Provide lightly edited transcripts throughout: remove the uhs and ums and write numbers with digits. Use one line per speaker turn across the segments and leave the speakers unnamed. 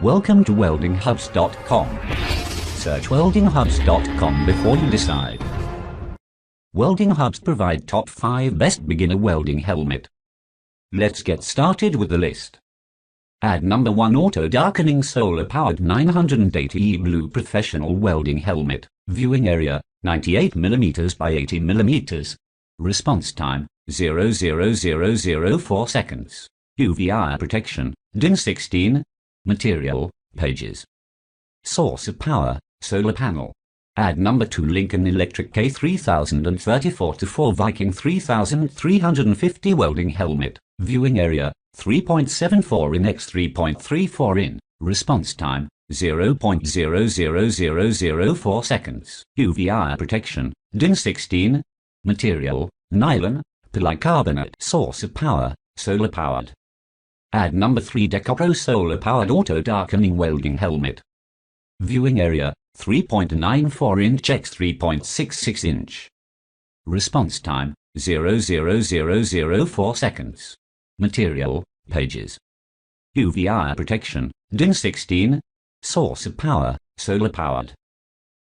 Welcome to weldinghubs.com. Search weldinghubs.com before you decide. Welding Hubs provide top 5 best beginner welding helmet. Let's get started with the list. Add number 1 Auto Darkening Solar Powered 980E Blue Professional Welding Helmet. Viewing area 98mm by 80mm. Response time 0.0004 seconds. UV protection DIN 16. Material pages. Source of power solar panel. Add number 2 Lincoln Electric K3034-4 Viking 3350 welding helmet. Viewing area 3.74 in x 3.34 in. Response time 0.00004 seconds. UV protection DIN 16. Material nylon polycarbonate. Source of power solar powered. Add number 3 Decopro Solar Powered Auto Darkening Welding Helmet. Viewing area 3.94 inch x 3.66 inch. Response time 0.0004 seconds. Material pages. UV protection DIN 16. Source of power solar powered.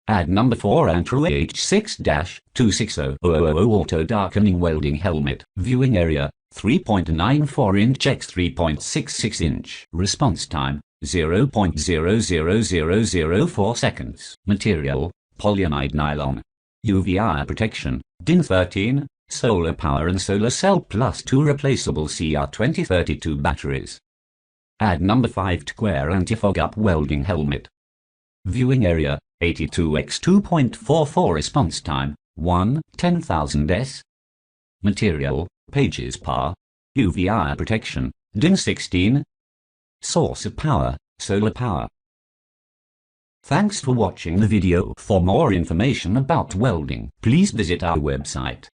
Add number 4 Antro H6-260000 Auto Darkening Welding Helmet. Viewing area 3.94 inch x 3.66 inch. Response time 0.00004 seconds. Material polyamide nylon. UV protection DIN 13. Solar power and solar cell plus 2 replaceable CR2032 batteries. Add number 5 Square Anti-Fog Up Welding Helmet. Viewing area 82 x 2.44. Response time 1/10,000 s. Material pages par. UV protection DIN 16. Source of power solar power. Thanks for watching the video. For more information about welding, please visit our website.